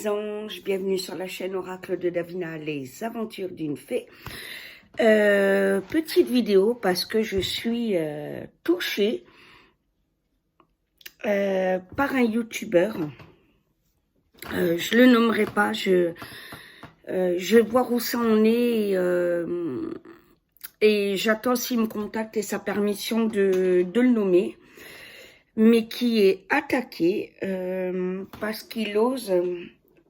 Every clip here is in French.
les anges, bienvenue sur la chaîne Oracle de Davina, les aventures d'une fée. Petite vidéo parce que je suis touchée par un youtubeur. Je le nommerai pas, je vais voir où ça en est et j'attends s'il me contacte et sa permission de le nommer, mais qui est attaqué parce qu'il ose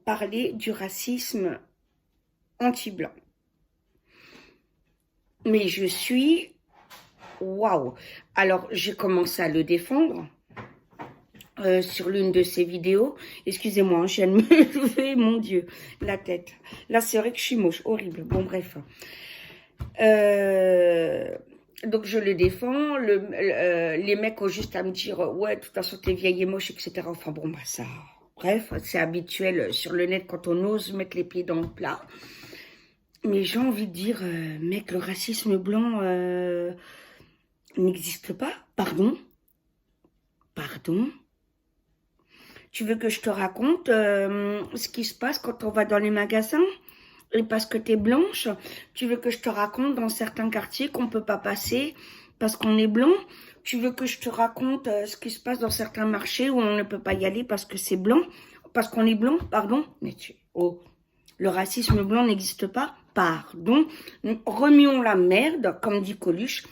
parler du racisme anti-blanc. Mais je suis... Waouh! Alors, j'ai commencé à le défendre sur l'une de ses vidéos. Excusez-moi, je viens de me lever, mon Dieu, la tête. Là, c'est vrai que je suis moche, horrible. Bon, bref. Donc, je le défends. Les mecs ont juste à me dire, ouais, de toute façon, t'es vieille et moche, etc. Enfin, bon, bah ça... Bref, c'est habituel sur le net quand on ose mettre les pieds dans le plat. Mais j'ai envie de dire, mec, le racisme blanc n'existe pas. Pardon? Pardon? Tu veux que je te raconte ce qui se passe quand on va dans les magasins? Et parce que t'es blanche, tu veux que je te raconte dans certains quartiers qu'on peut pas passer parce qu'on est blanc? Tu veux que je te raconte ce qui se passe dans certains marchés où on ne peut pas y aller parce que c'est blanc? Parce qu'on est blanc? Pardon? Mais oh, le racisme blanc n'existe pas? Pardon? Remuons la merde, comme dit Coluche.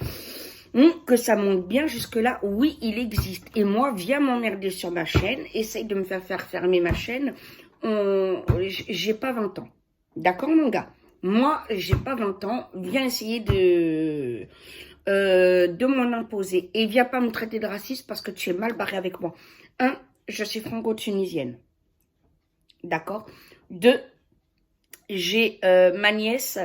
Que ça monte bien jusque-là, oui, il existe. Et moi, viens m'emmerder sur ma chaîne, essaye de me faire fermer ma chaîne. J'ai pas 20 ans. D'accord, mon gars? Moi, j'ai pas 20 ans. Viens essayer de m'en imposer. Et viens pas me traiter de raciste parce que tu es mal barré avec moi. 1, je suis franco-tunisienne. D'accord? 2, j'ai ma nièce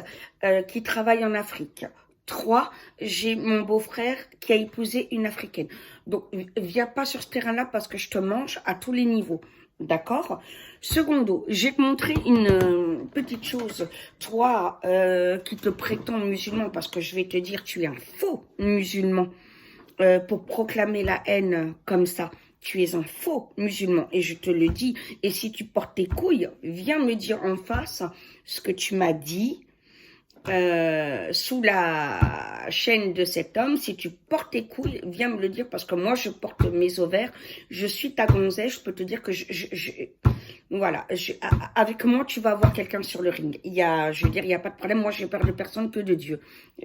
qui travaille en Afrique. 3, j'ai mon beau-frère qui a épousé une africaine. Donc, viens pas sur ce terrain-là parce que je te mange à tous les niveaux. D'accord? Secondo, j'ai montré une petite chose. Toi, qui te prétends musulman, parce que je vais te dire, tu es un faux musulman pour proclamer la haine comme ça. Tu es un faux musulman et je te le dis. Et si tu portes tes couilles, viens me dire en face ce que tu m'as dit sous la chaîne de cet homme. Si tu portes tes couilles, viens me le dire parce que moi je porte mes ovaires. Je suis ta gonzesse. Je peux te dire que voilà. Avec moi tu vas avoir quelqu'un sur le ring. Je veux dire, il n'y a pas de problème. Moi j'ai peur de personne que de Dieu.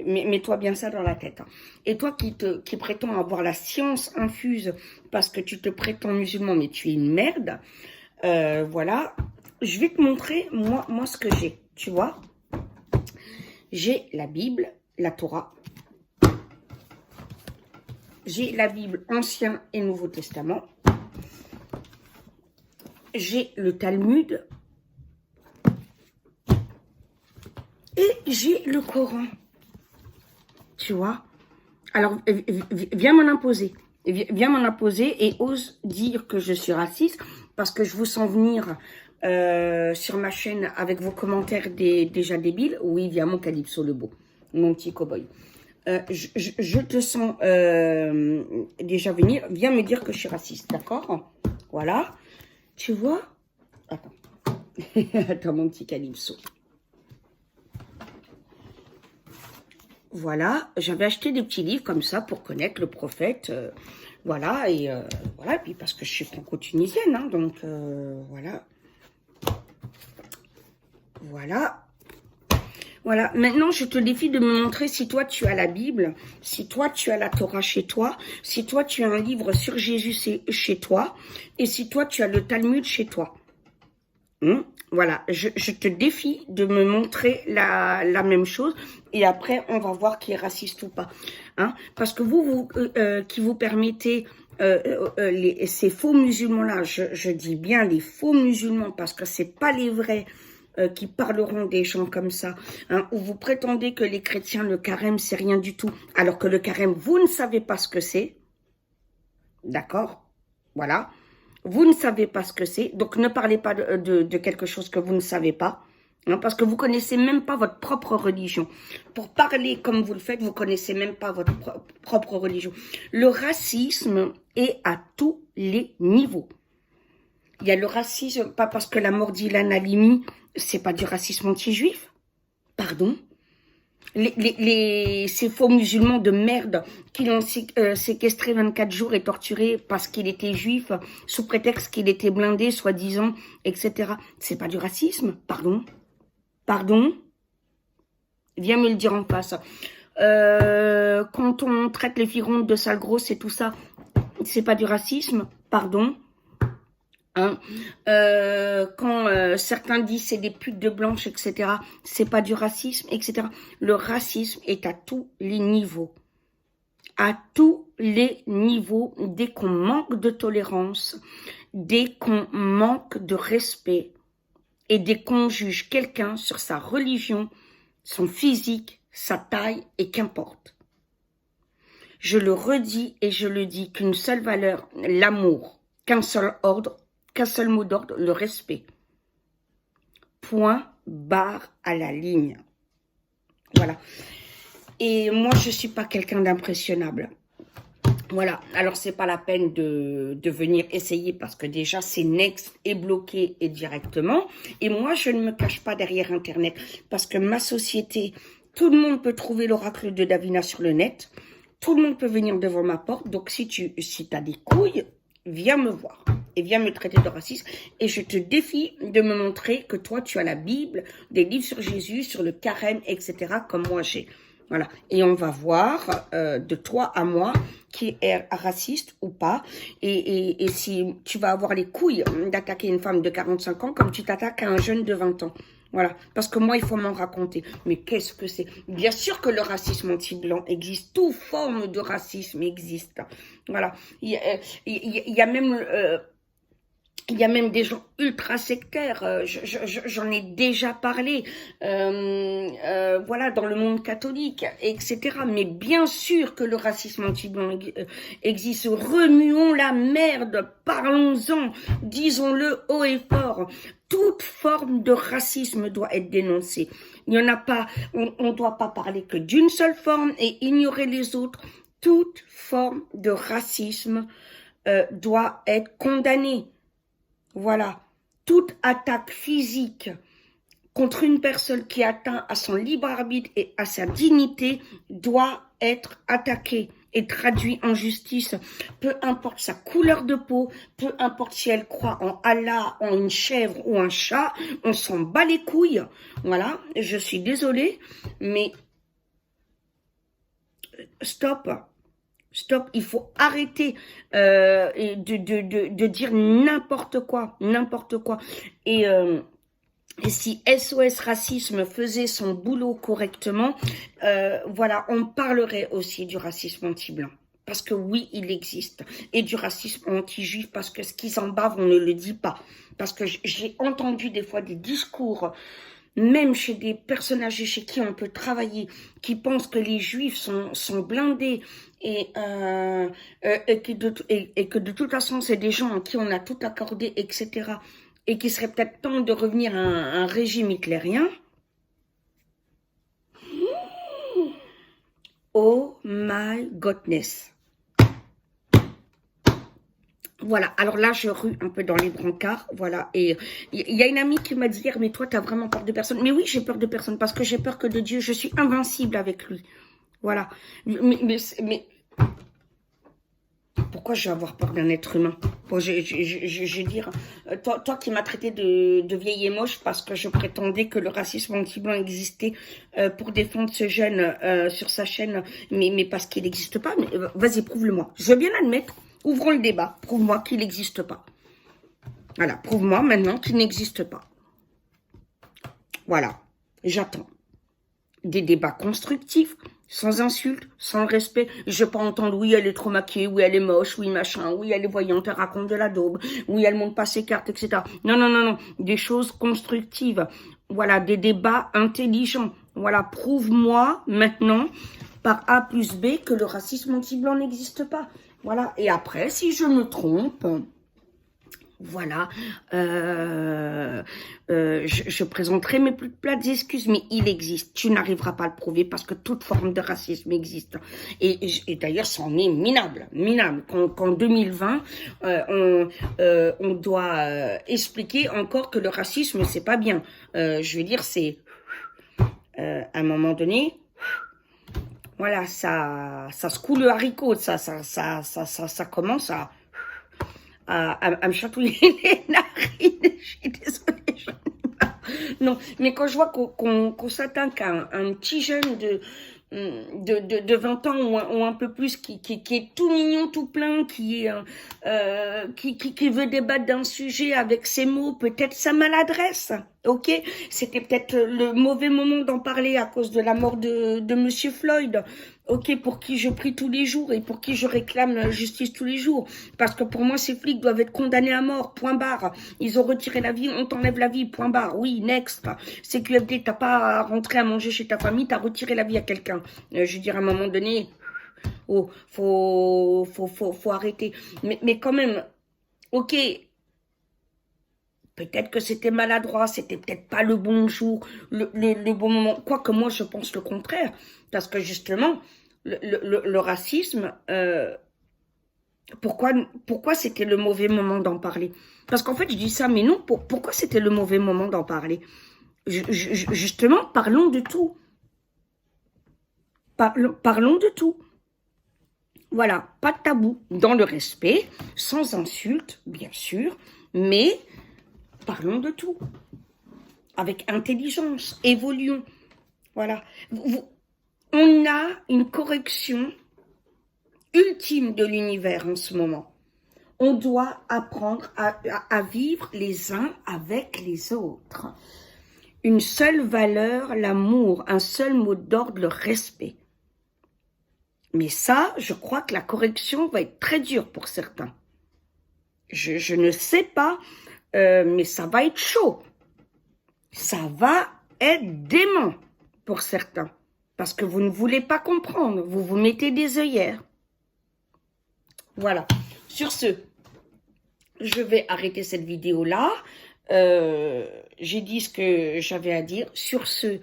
Mais mets-toi bien ça dans la tête. Et toi qui prétends avoir la science infuse parce que tu te prétends musulman, mais tu es une merde. Voilà. Je vais te montrer moi ce que j'ai. Tu vois? J'ai la Bible, la Torah. J'ai la Bible Ancien et Nouveau Testament. J'ai le Talmud. Et j'ai le Coran. Tu vois? Alors, viens m'en imposer. Viens m'en imposer et ose dire que je suis raciste parce que je vous sens venir sur ma chaîne avec vos commentaires déjà débiles. Oui, viens mon Calypso le beau, mon petit cow-boy. Je te sens déjà venir. Viens me dire que je suis raciste, d'accord? Voilà. Tu vois? Attends. Attends, mon petit Calypso. Voilà, j'avais acheté des petits livres comme ça pour connaître le prophète, voilà, et voilà, puis parce que je suis franco-tunisienne, hein, donc voilà. Voilà. Voilà, maintenant je te défie de me montrer si toi tu as la Bible, si toi tu as la Torah chez toi, si toi tu as un livre sur Jésus chez toi, et si toi tu as le Talmud chez toi. Voilà, je te défie de me montrer la même chose et après on va voir qui est raciste ou pas. Hein? Parce que vous qui vous permettez ces faux musulmans-là, je dis bien les faux musulmans parce que c'est pas les vrais qui parleront des gens comme ça, hein, où vous prétendez que les chrétiens, le carême, c'est rien du tout, alors que le carême, vous ne savez pas ce que c'est. D'accord? Voilà. Vous ne savez pas ce que c'est, donc ne parlez pas de quelque chose que vous ne savez pas, hein, parce que vous connaissez même pas votre propre religion. Pour parler comme vous le faites, vous connaissez même pas votre propre religion. Le racisme est à tous les niveaux. Il y a le racisme, pas parce que la mort d'Ilan Halimi, c'est pas du racisme anti-juif. Pardon. Ces faux musulmans de merde qui l'ont séquestré 24 jours et torturé parce qu'il était juif, sous prétexte qu'il était blindé, soi-disant, etc. C'est pas du racisme, pardon. Pardon. Viens me le dire en face. Quand on traite les filles rondes de sales grosses et tout ça, c'est pas du racisme, pardon. Hein, quand certains disent c'est des putes de blanches, etc., c'est pas du racisme, etc. Le racisme est à tous les niveaux. À tous les niveaux, dès qu'on manque de tolérance, dès qu'on manque de respect, et dès qu'on juge quelqu'un sur sa religion, son physique, sa taille, et qu'importe. Je le redis et je le dis qu'une seule valeur, l'amour, qu'un seul ordre, qu'un seul mot d'ordre, le respect. Point, barre à la ligne. Voilà. Et moi, je suis pas quelqu'un d'impressionnable. Voilà. Alors, c'est pas la peine de venir essayer parce que déjà, c'est next et bloqué et directement. Et moi, je ne me cache pas derrière Internet parce que ma société, tout le monde peut trouver l'oracle de Davina sur le net. Tout le monde peut venir devant ma porte. Donc, si t'as des couilles, viens me voir et viens me traiter de raciste. Et je te défie de me montrer que toi, tu as la Bible, des livres sur Jésus, sur le carême, etc. comme moi j'ai. Voilà. Et on va voir de toi à moi qui est raciste ou pas. Et si tu vas avoir les couilles d'attaquer une femme de 45 ans comme tu t'attaques à un jeune de 20 ans. Voilà, parce que moi, il faut m'en raconter. Mais qu'est-ce que c'est? Bien sûr que le racisme anti-blanc existe. Toute forme de racisme existe. Voilà. Il y a même... il y a même des gens ultra sectaires, j'en ai déjà parlé, voilà, dans le monde catholique, etc. Mais bien sûr que le racisme anti-blanc existe. Remuons la merde, parlons-en, disons-le haut et fort. Toute forme de racisme doit être dénoncée. Il n'y en a pas, on ne doit pas parler que d'une seule forme et ignorer les autres. Toute forme de racisme doit être condamnée. Voilà, toute attaque physique contre une personne qui atteint à son libre arbitre et à sa dignité doit être attaquée et traduite en justice, peu importe sa couleur de peau, peu importe si elle croit en Allah, en une chèvre ou un chat, on s'en bat les couilles. Voilà, je suis désolée, mais stop. Stop, il faut arrêter de dire n'importe quoi, n'importe quoi. Et si SOS Racisme faisait son boulot correctement, voilà, on parlerait aussi du racisme anti-blanc. Parce que oui, il existe. Et du racisme anti-juif, parce que ce qu'ils en bavent, on ne le dit pas. Parce que j'ai entendu des fois des discours, même chez des personnes âgées chez qui on peut travailler, qui pensent que les juifs sont blindés et que de toute façon, c'est des gens à qui on a tout accordé, etc. Et qu'il serait peut-être temps de revenir à un régime hitlérien. Oh my godness. Voilà, alors là, je rue un peu dans les brancards, voilà, et il y a une amie qui m'a dit hier, mais toi, t'as vraiment peur de personne. Mais oui, j'ai peur de personne, parce que j'ai peur que de Dieu, je suis invincible avec lui. Voilà. Mais pourquoi je vais avoir peur d'un être humain? Bon, je vais dire, toi qui m'as traité de vieille et moche parce que je prétendais que le racisme anti-blanc existait pour défendre ce jeune sur sa chaîne, mais parce qu'il n'existe pas. Mais vas-y, prouve-le-moi. Je veux bien l'admettre. Ouvrons le débat. Prouve-moi qu'il n'existe pas. Voilà, prouve-moi maintenant qu'il n'existe pas. Voilà, j'attends. Des débats constructifs, sans insultes, sans respect. Je ne veux pas entendre, oui, elle est trop maquillée, oui, elle est moche, oui, machin, oui, elle est voyante, elle raconte de la daube, oui, elle monte pas ses cartes, etc. Non, non, non, non. Des choses constructives. Voilà, des débats intelligents. Voilà, prouve-moi maintenant, par A plus B, que le racisme anti-blanc n'existe pas. Voilà, et après, si je me trompe, voilà, je présenterai mes plus plates excuses, mais il existe. Tu n'arriveras pas à le prouver parce que toute forme de racisme existe. Et d'ailleurs, c'en est minable, minable. Qu'en 2020, on doit expliquer encore que le racisme, c'est pas bien. Je veux dire, c'est à un moment donné, voilà, ça secoue le haricot, ça commence à me chatouiller les narines. Je suis désolée, j'en ai marre. Non, mais quand je vois qu'on s'attaque à un petit jeune de 20 ans ou un peu plus qui est tout mignon, tout plein, qui veut débattre d'un sujet avec ses mots, peut-être sa maladresse, ok? C'était peut-être le mauvais moment d'en parler à cause de la mort de Monsieur Floyd, ok, pour qui je prie tous les jours et pour qui je réclame la justice tous les jours. Parce que pour moi, ces flics doivent être condamnés à mort, point barre. Ils ont retiré la vie, on t'enlève la vie, point barre. Oui, next. CQFD, t'as pas rentré à manger chez ta famille, t'as retiré la vie à quelqu'un. Je veux dire, à un moment donné, oh, faut arrêter. Mais quand même, ok, peut-être que c'était maladroit, c'était peut-être pas le bon jour, le bon moment. Quoique moi, je pense le contraire. Parce que justement, le racisme, pourquoi c'était le mauvais moment d'en parler? Parce qu'en fait, je dis ça, mais non, pourquoi c'était le mauvais moment d'en parler? Justement, parlons de tout. Parlons de tout. Voilà, pas de tabou, dans le respect, sans insulte, bien sûr, mais parlons de tout. Avec intelligence, évoluons. Voilà. On a une correction ultime de l'univers en ce moment. On doit apprendre à vivre les uns avec les autres. Une seule valeur, l'amour, un seul mot d'ordre, le respect. Mais ça, je crois que la correction va être très dure pour certains. Je ne sais pas, mais ça va être chaud. Ça va être dément pour certains. Parce que vous ne voulez pas comprendre. Vous vous mettez des œillères. Voilà. Sur ce, je vais arrêter cette vidéo-là. J'ai dit ce que j'avais à dire. Sur ce,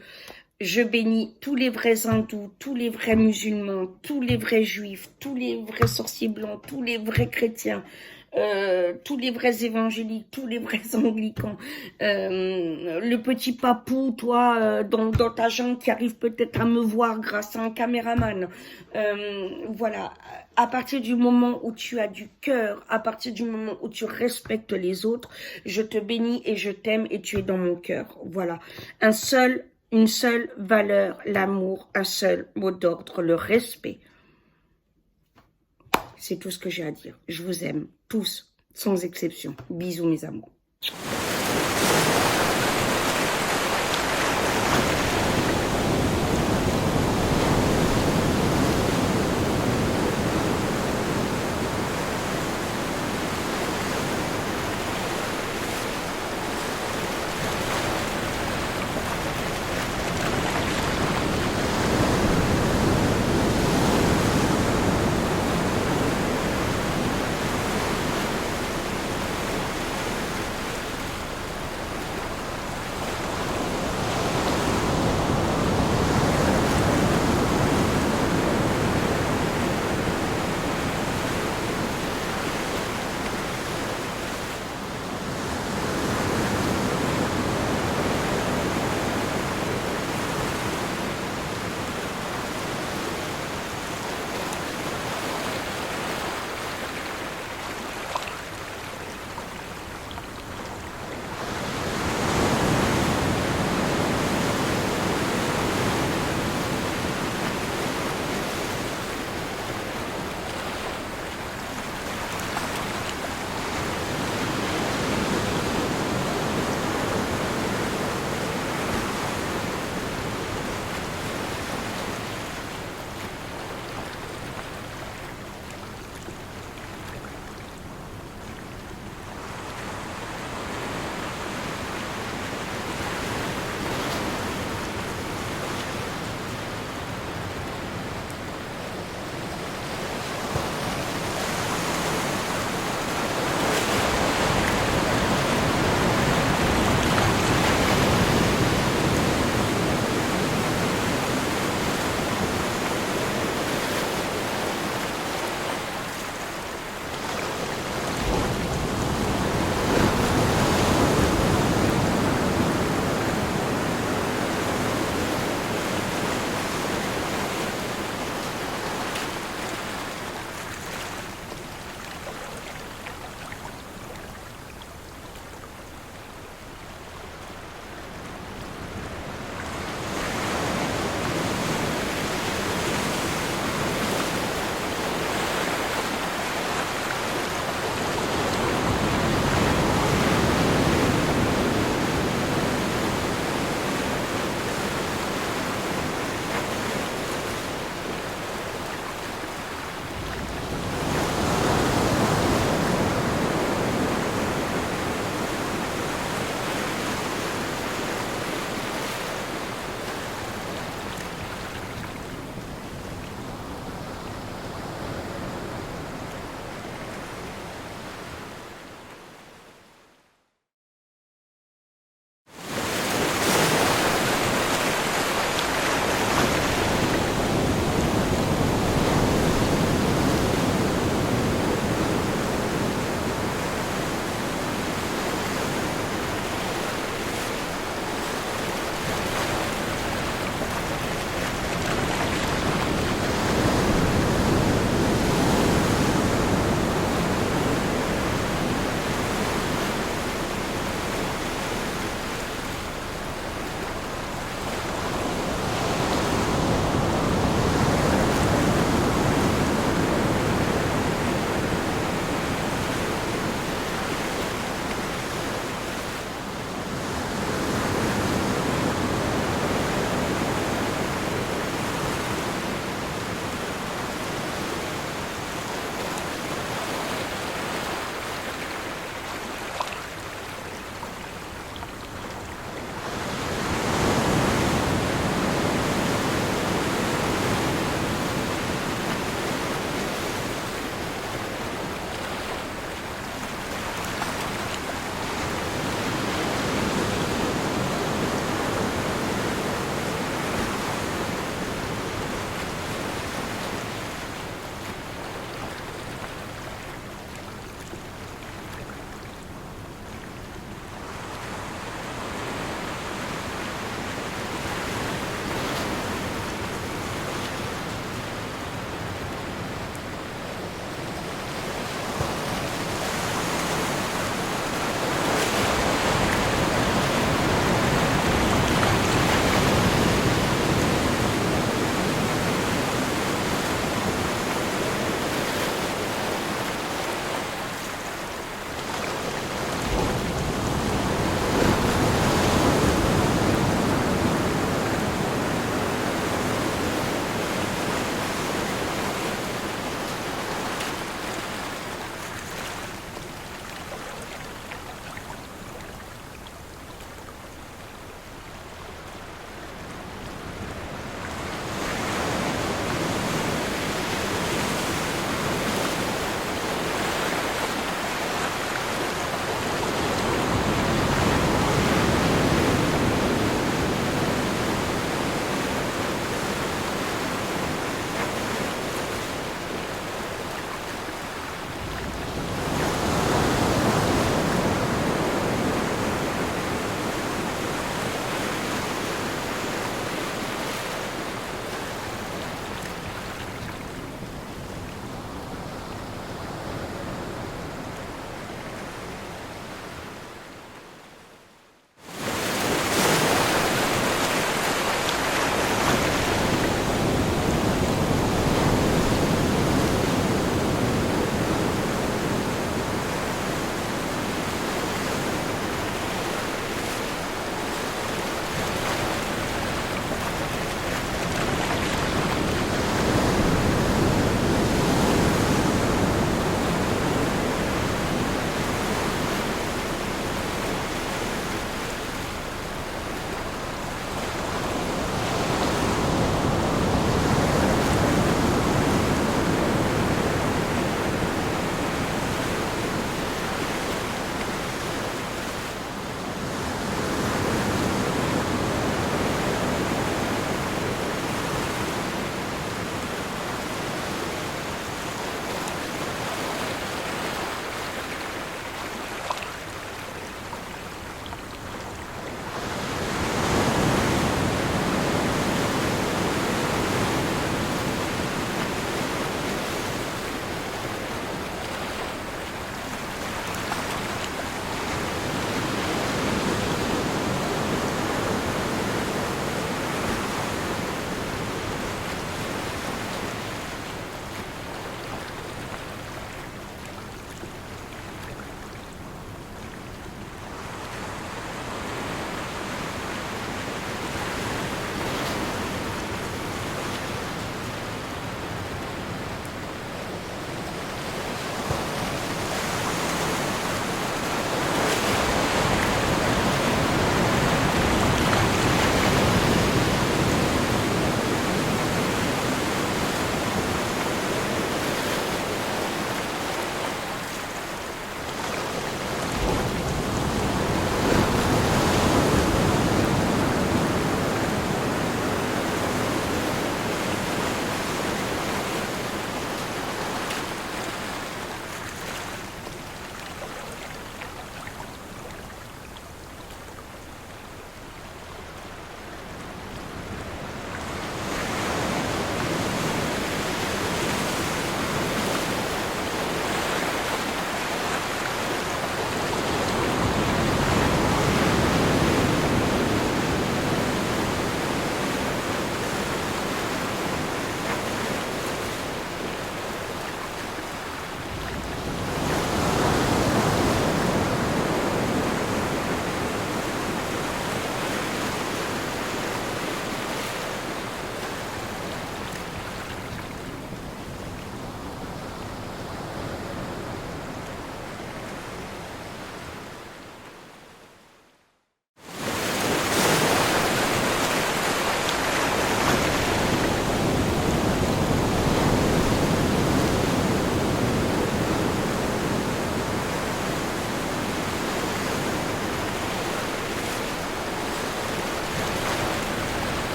je bénis tous les vrais hindous, tous les vrais musulmans, tous les vrais juifs, tous les vrais sorciers blancs, tous les vrais chrétiens, tous les vrais évangéliques, tous les vrais anglicans, le petit papou, toi, dans ta jambe qui arrive peut-être à me voir grâce à un caméraman. Voilà, à partir du moment où tu as du cœur, à partir du moment où tu respectes les autres, je te bénis et je t'aime et tu es dans mon cœur. Voilà, une seule valeur, l'amour, un seul mot d'ordre, le respect. C'est tout ce que j'ai à dire. Je vous aime tous, sans exception. Bisous mes amours.